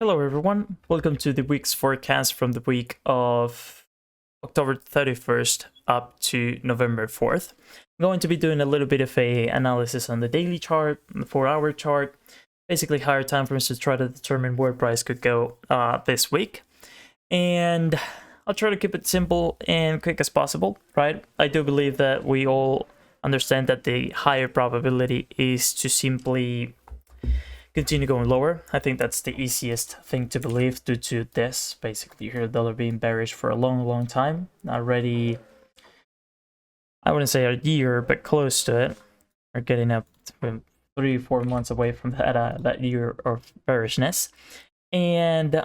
Hello everyone, welcome to the week's forecast from the week of October 31st up to November 4th. I'm going to be doing a little bit of a analysis on the daily chart, the 4-hour chart, basically higher time frames to try to determine where price could go this week. And I'll try to keep it simple and quick as possible, right? I do believe that we all understand that the higher probability is to simply continue going lower. I think that's the easiest thing to believe due to this. Basically, you hear the dollar being bearish for a long time. Already, I wouldn't say a year, but close to it. We're getting up to 3-4 months away from that year of bearishness. And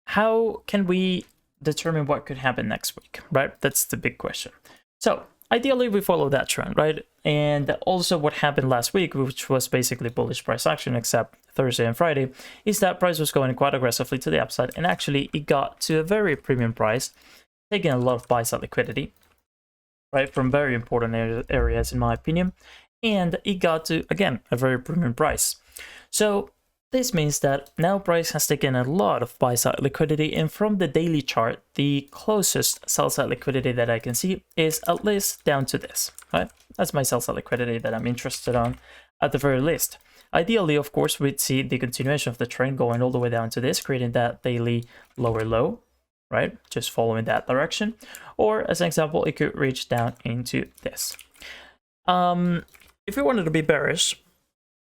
how can we determine what could happen next week, right? That's the big question. So ideally, we follow that trend, right? And also what happened last week, which was basically bullish price action, except Thursday and Friday, is that price was going quite aggressively to the upside. And actually, it got to a very premium price, taking a lot of buy-side liquidity, right, from very important areas, in my opinion. And it got to, again, a very premium price. So this means that now price has taken a lot of buy-side liquidity, and from the daily chart, the closest sell-side liquidity that I can see is at least down to this, right? That's my sell-side liquidity that I'm interested on at the very least. Ideally, of course, we'd see the continuation of the trend going all the way down to this, creating that daily lower low, right? Just following that direction. Or as an example, it could reach down into this. If we wanted to be bearish,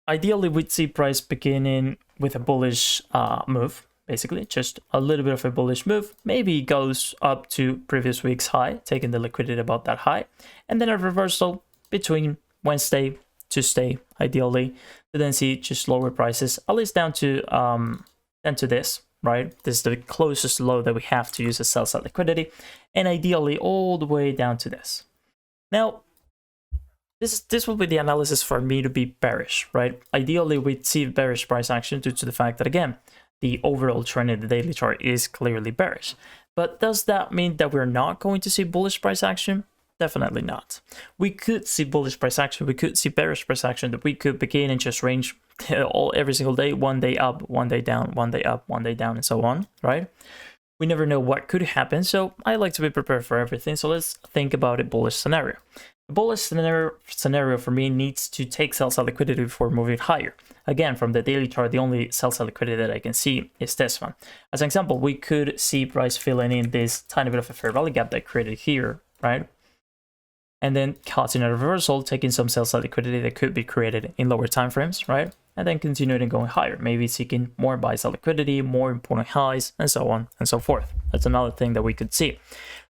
ideally, we'd see price beginning with a bullish move, basically, just a little bit of a bullish move. Maybe it goes up to previous week's high, taking the liquidity about that high, and then a reversal between Wednesday, Tuesday, ideally, to then see just lower prices, at least down to this, right? This is the closest low that we have to use as sell-side liquidity, and ideally all the way down to this. Now, this will be the analysis for me to be bearish, right? Ideally, we'd see bearish price action due to the fact that, again, the overall trend in the daily chart is clearly bearish. But does that mean that we're not going to see bullish price action? Definitely not. We could see bullish price action, we could see bearish price action, that we could begin and just range every single day, one day up, one day down, one day up, one day down, and so on, right? We never know what could happen, so I like to be prepared for everything. So let's think about a bullish scenario. The bullish scenario for me needs to take sell-side liquidity before moving higher. Again, from the daily chart, the only sell-side liquidity that I can see is this one. As an example, we could see price filling in this tiny bit of a fair value gap that created here, right? And then causing a reversal, taking some sell-side liquidity that could be created in lower time frames, right? And then continuing going higher, maybe seeking more buy-side liquidity, more important highs, and so on and so forth. That's another thing that we could see.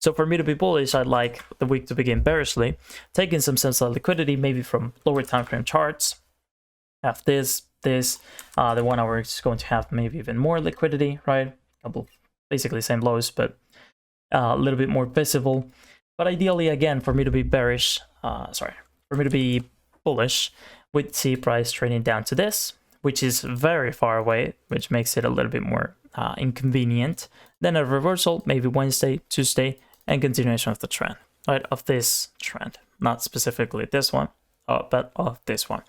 So for me to be bullish, I'd like the week to begin bearishly, taking some sell-side liquidity, maybe from lower time frame charts. Have the 1 hour is going to have maybe even more liquidity, right? Couple, basically same lows, but a little bit more visible. But ideally, again, for me to be bearish, for me to be bullish, we'd see price trading down to this, which is very far away, which makes it a little bit more inconvenient. Then a reversal, maybe Wednesday, Tuesday, and continuation of the trend, right? Of this trend, not specifically this one, but of this one.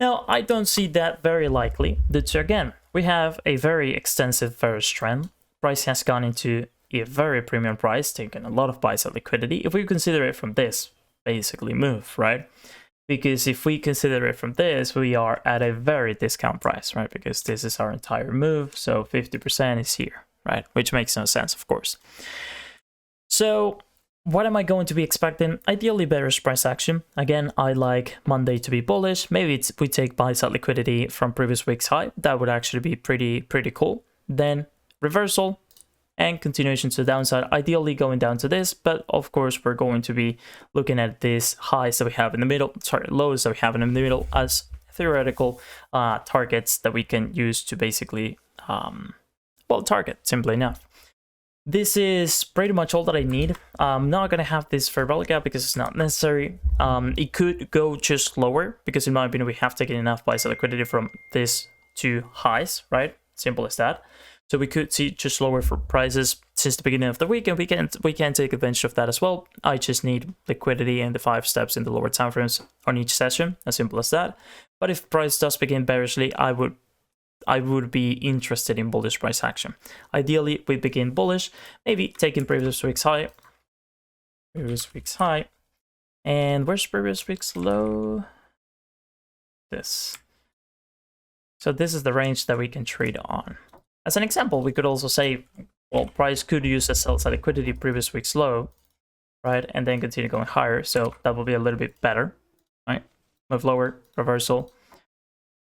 Now, I don't see that very likely due to, again, we have a very extensive bearish trend. Price has gone into a very premium price, taking a lot of buy-side liquidity. If we consider it from this, basically move, right? Because if we consider it from this, we are at a very discount price, right? Because this is our entire move, so 50% is here, right? Which makes no sense, of course. So what am I going to be expecting? Ideally, bearish price action. Again, I like Monday to be bullish. Maybe we take buy-side liquidity from previous week's high. That would actually be pretty cool. Then reversal and continuation to the downside, ideally going down to this, but of course we're going to be looking at these highs that we have in the middle, lows that we have in the middle as theoretical targets that we can use to basically, target, simply enough. This is pretty much all that I need. I'm not going to have this fair value gap because it's not necessary. It could go just lower because in my opinion, we have taken enough buy-side liquidity from this to highs, right? Simple as that. So we could see just lower for prices since the beginning of the week, and we can take advantage of that as well. I just need liquidity and the 5 steps in the lower time frames on each session, as simple as that. But if price does begin bearishly, I would I would be interested in bullish price action. Ideally, we begin bullish, maybe taking previous week's high. And where's previous week's low? This. So this is the range that we can trade on. As an example, we could also say, well, price could use a sell side liquidity previous week's low, right? And then continue going higher. So that will be a little bit better, right? Move lower, reversal,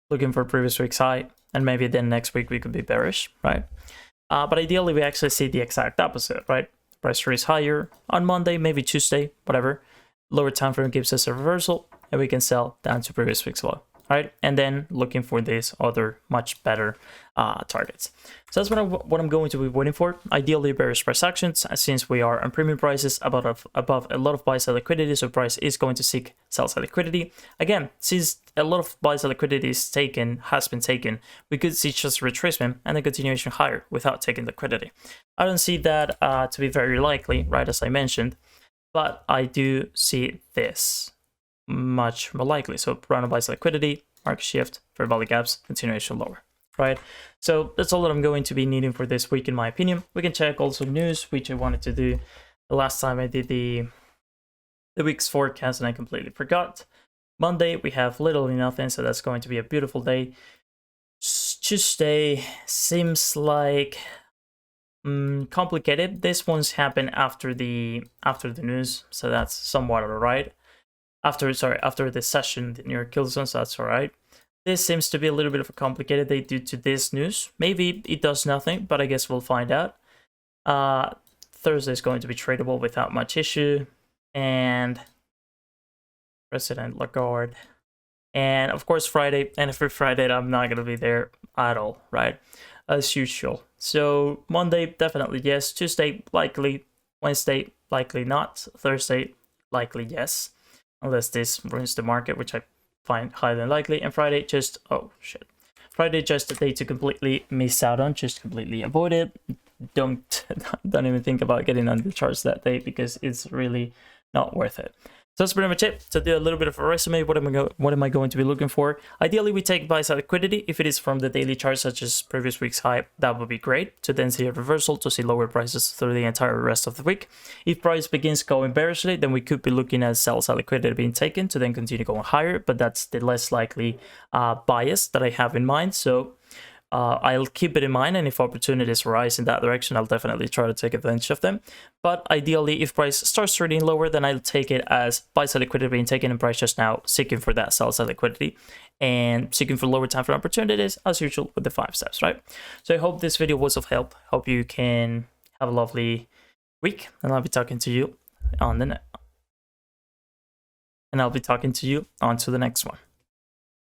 looking for previous week's high, and maybe then next week we could be bearish, right? But ideally, we actually see the exact opposite, right? Price raise higher on Monday, maybe Tuesday, whatever. Lower time frame gives us a reversal, and we can sell down to previous week's low, right? And then looking for these other much better targets. So that's what I'm going to be waiting for. Ideally, bearish price actions, since we are on premium prices above a lot of buy side liquidity, so price is going to seek sell side liquidity. Again, since a lot of buy side liquidity has been taken, we could see just retracement and a continuation higher without taking liquidity. I don't see that to be very likely, right, as I mentioned, but I do see this much more likely. So random buy side liquidity, market shift, fair value gaps, continuation lower, right? So that's all that I'm going to be needing for this week, in my opinion. We can check also news, which I wanted to do the last time I did the week's forecast and I completely forgot. Monday, we have literally nothing, so that's going to be a beautiful day. Tuesday seems like complicated. This one's happened after the news, so that's somewhat alright. After the session near kill zone, so that's alright. This seems to be a little bit of a complicated day due to this news. Maybe it does nothing, but I guess we'll find out. Thursday is going to be tradable without much issue, and President Lagarde, and of course Friday. And for Friday, I'm not gonna be there at all, right? As usual. So Monday, definitely yes. Tuesday, likely. Wednesday, likely not. Thursday, likely yes. Unless this ruins the market, which I find highly unlikely. And Friday, just, oh shit. Friday, just a day to completely miss out on, just completely avoid it. Don't even think about getting on the charts that day because it's really not worth it. So that's pretty much it. To do a little bit of a resume, what am I going to be looking for? Ideally, we take buy side liquidity. If it is from the daily chart, such as previous week's high, that would be great. To then see a reversal, to see lower prices through the entire rest of the week. If price begins going bearishly, then we could be looking at sell side liquidity being taken to then continue going higher, but that's the less likely bias that I have in mind. So I'll keep it in mind, and if opportunities arise in that direction, I'll definitely try to take advantage of them. But ideally, if price starts trading lower, then I'll take it as buy side liquidity being taken and price just now seeking for that sell side liquidity and seeking for lower time frame opportunities as usual with the 5 steps, right? So I hope this video was of help. Hope you can have a lovely week, and I'll be talking to you on the next one.